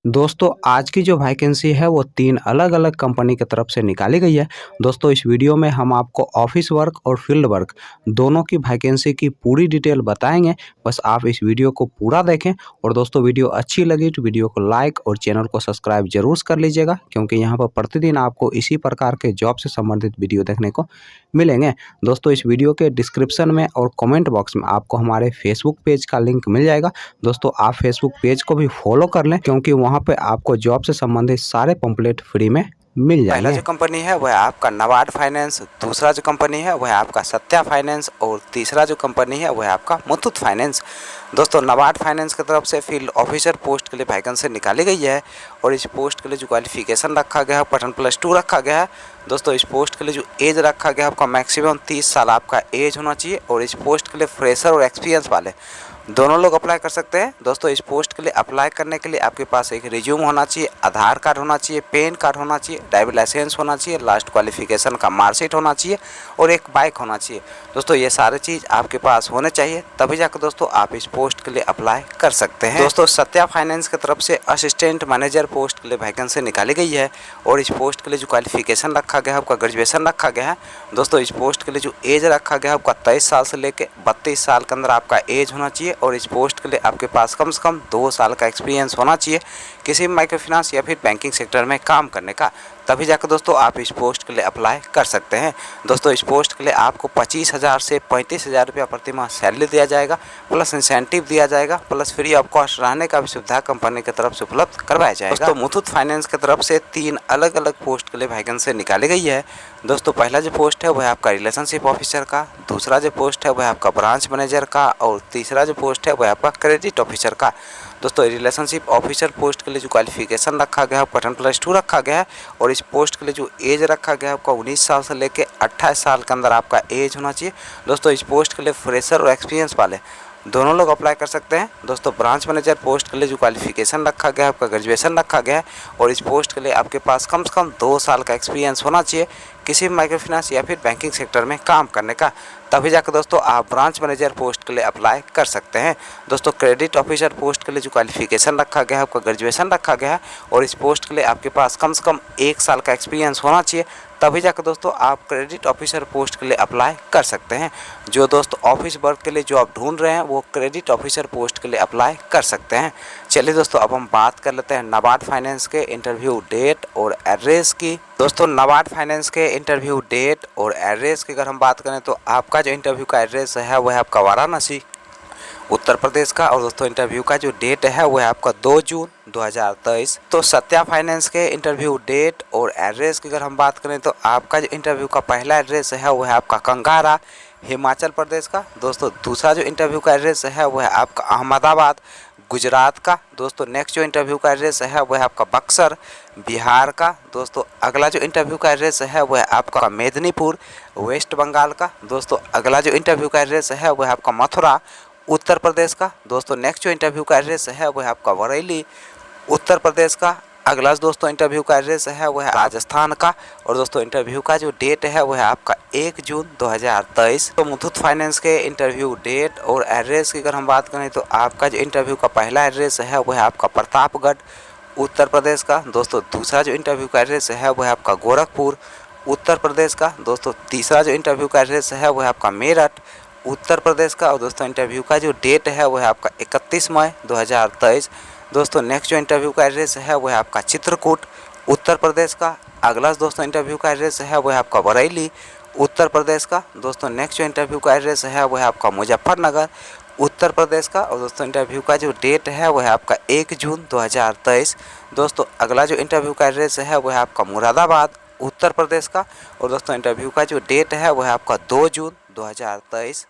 दोस्तों आज की जो वैकेंसी है वो 3 अलग-अलग कंपनी की तरफ से निकाली गई है। दोस्तों इस वीडियो में हम आपको ऑफिस वर्क और फील्ड वर्क दोनों की वैकेंसी की पूरी डिटेल बताएँगे। बस आप इस वीडियो को पूरा देखें और दोस्तों वीडियो अच्छी लगी तो वीडियो को लाइक और चैनल को सब्सक्राइब ज़रूर कर लीजिएगा, क्योंकि यहाँ पर प्रतिदिन आपको इसी प्रकार के जॉब से संबंधित वीडियो देखने को मिलेंगे। दोस्तों इस वीडियो के डिस्क्रिप्शन में और कमेंट बॉक्स में आपको हमारे फेसबुक पेज का लिंक मिल जाएगा। दोस्तों आप फेसबुक पेज को भी फॉलो कर लें, क्योंकि वहाँ पे आपको जॉब से संबंधित सारे पंपलेट फ्री में मिल जाएंगे। पहला जो कंपनी है वह आपका नबार्ड फाइनेंस, दूसरा जो कंपनी है वह आपका सत्या फाइनेंस और तीसरा जो कंपनी है वह आपका मुथूट फाइनेंस। दोस्तों नबार्ड फाइनेंस की तरफ से फील्ड ऑफिसर पोस्ट के लिए वैकेंसी निकाली गई है और इस पोस्ट के लिए जो क्वालिफिकेशन रखा गया है 10+2 रखा गया है। दोस्तों इस पोस्ट के लिए जो एज रखा गया है आपका मैक्सिमम 30 साल आपका एज होना चाहिए और इस पोस्ट के लिए फ्रेशर और एक्सपीरियंस वाले दोनों लोग अप्लाई कर सकते हैं। दोस्तों इस पोस्ट के लिए अप्लाई करने के लिए आपके पास एक रिज्यूम होना चाहिए, आधार कार्ड होना चाहिए, पैन कार्ड होना चाहिए, ड्राइविंग लाइसेंस होना चाहिए, लास्ट क्वालिफिकेशन का मार्कशीट होना चाहिए और एक बाइक होना चाहिए। दोस्तों ये सारे चीज़ आपके पास होने चाहिए, तभी जाकर दोस्तों आप इस पोस्ट के लिए अप्लाई कर सकते हैं। दोस्तों सत्या फाइनेंस की तरफ से असिस्टेंट मैनेजर पोस्ट के लिए वैकेंसी निकाली गई है और इस पोस्ट के लिए जो क्वालिफिकेशन रखा गया है आपका ग्रेजुएशन रखा गया है। दोस्तों इस पोस्ट के लिए जो एज रखा गया है आपका 23 साल से लेकर 32 साल के अंदर आपका एज होना चाहिए और इस पोस्ट के लिए आपके पास कम से कम 2 साल का एक्सपीरियंस होना चाहिए किसी माइक्रो फाइनेंस या फिर बैंकिंग सेक्टर में काम करने का, तभी जाकर दोस्तों आप इस पोस्ट के लिए अप्लाई कर सकते हैं। दोस्तों इस पोस्ट के लिए आपको 25,000 से 35,000 रुपया प्रति माह सैलरी दिया जाएगा, प्लस इंसेंटिव दिया जाएगा, प्लस फ्री ऑफ कॉस्ट रहने का भी सुविधा कंपनी की तरफ से उपलब्ध करवाया जाएगा। दोस्तों मुथूट फाइनेंस की तरफ से 3 अलग अलग पोस्ट के लिए वैकेंसी निकाली गई है। दोस्तों पहला जो पोस्ट है वह आपका रिलेशनशिप ऑफिसर का, दूसरा जो पोस्ट है वह आपका ब्रांच मैनेजर का और तीसरा जो पोस्ट है वह आपका क्रेडिट ऑफिसर का। दोस्तों रिलेशनशिप ऑफिसर पोस्ट के लिए जो क्वालिफिकेशन रखा गया है 10+2 रखा गया है और इस पोस्ट के लिए जो एज रखा गया है आपका 19 साल से लेकर 28 साल के अंदर आपका एज होना चाहिए। दोस्तों इस पोस्ट के लिए फ्रेशर और एक्सपीरियंस वाले दोनों लोग अप्लाई कर सकते हैं। दोस्तों ब्रांच मैनेजर पोस्ट के लिए जो क्वालिफिकेशन रखा गया है आपका ग्रेजुएशन रखा गया है और इस पोस्ट के लिए आपके पास कम से कम 2 साल का एक्सपीरियंस होना चाहिए किसी माइक्रो फाइनेंस या फिर बैंकिंग सेक्टर में काम करने का, तभी जाकर दोस्तों आप ब्रांच मैनेजर पोस्ट के लिए अप्लाई कर सकते हैं। दोस्तों क्रेडिट ऑफिसर पोस्ट के लिए जो क्वालिफिकेशन रखा गया है आपका ग्रेजुएशन रखा गया है और इस पोस्ट के लिए आपके पास कम से कम 1 साल का एक्सपीरियंस होना चाहिए, तभी जाकर दोस्तों आप क्रेडिट ऑफिसर पोस्ट के लिए अप्लाई कर सकते हैं। जो दोस्त ऑफिस वर्क के लिए जॉब ढूंढ रहे हैं वो क्रेडिट ऑफिसर पोस्ट के लिए अप्लाई कर सकते हैं। चलिए दोस्तों अब हम बात कर लेते हैं नबार्ड फाइनेंस के इंटरव्यू डेट और एड्रेस की। दोस्तों नबार्ड फाइनेंस के इंटरव्यू डेट और एड्रेस की अगर हम बात करें तो आपका जो इंटरव्यू का एड्रेस है वह आपका वाराणसी उत्तर प्रदेश का और दोस्तों इंटरव्यू का जो डेट है वह आपका 2 जून 2023। तो सत्या फाइनेंस के इंटरव्यू डेट और एड्रेस की अगर हम बात करें तो आपका जो इंटरव्यू का पहला एड्रेस है वह आपका कंगारा हिमाचल प्रदेश का। दोस्तों दूसरा जो इंटरव्यू का एड्रेस है वह आपका अहमदाबाद गुजरात का। दोस्तों नेक्स्ट जो इंटरव्यू का एड्रेस है वह आपका बक्सर बिहार का। दोस्तों अगला जो इंटरव्यू का एड्रेस है वह आपका मेदिनीपुर वेस्ट बंगाल का। दोस्तों अगला जो इंटरव्यू का एड्रेस है वह आपका मथुरा उत्तर प्रदेश का। दोस्तों नेक्स्ट जो इंटरव्यू का एड्रेस है वह आपका बरेली उत्तर प्रदेश का। अगला दोस्तों इंटरव्यू का एड्रेस है वह राजस्थान का और दोस्तों इंटरव्यू का जो डेट है वह आपका 1 जून 2023। तो मुथूट फाइनेंस के इंटरव्यू डेट और एड्रेस की अगर हम बात करें तो आपका जो इंटरव्यू का पहला एड्रेस है वह आपका प्रतापगढ़ उत्तर प्रदेश का। दोस्तों दूसरा जो इंटरव्यू का एड्रेस है वह आपका गोरखपुर उत्तर प्रदेश का। दोस्तों तीसरा जो इंटरव्यू का एड्रेस है वह आपका मेरठ उत्तर प्रदेश का और दोस्तों इंटरव्यू का जो डेट है वह आपका 31 मई 2023। दोस्तों नेक्स्ट जो इंटरव्यू का एड्रेस है वह आपका चित्रकूट उत्तर प्रदेश का। अगला दोस्तों इंटरव्यू का एड्रेस है वह आपका बरेली उत्तर प्रदेश का। दोस्तों नेक्स्ट जो इंटरव्यू का एड्रेस है वह आपका मुजफ्फरनगर उत्तर प्रदेश का और दोस्तों इंटरव्यू का जो डेट है वह आपका 1 जून 2023। दोस्तों अगला जो इंटरव्यू का एड्रेस है वह आपका मुरादाबाद उत्तर प्रदेश का और दोस्तों इंटरव्यू का जो डेट है वह आपका 2 जून 2023।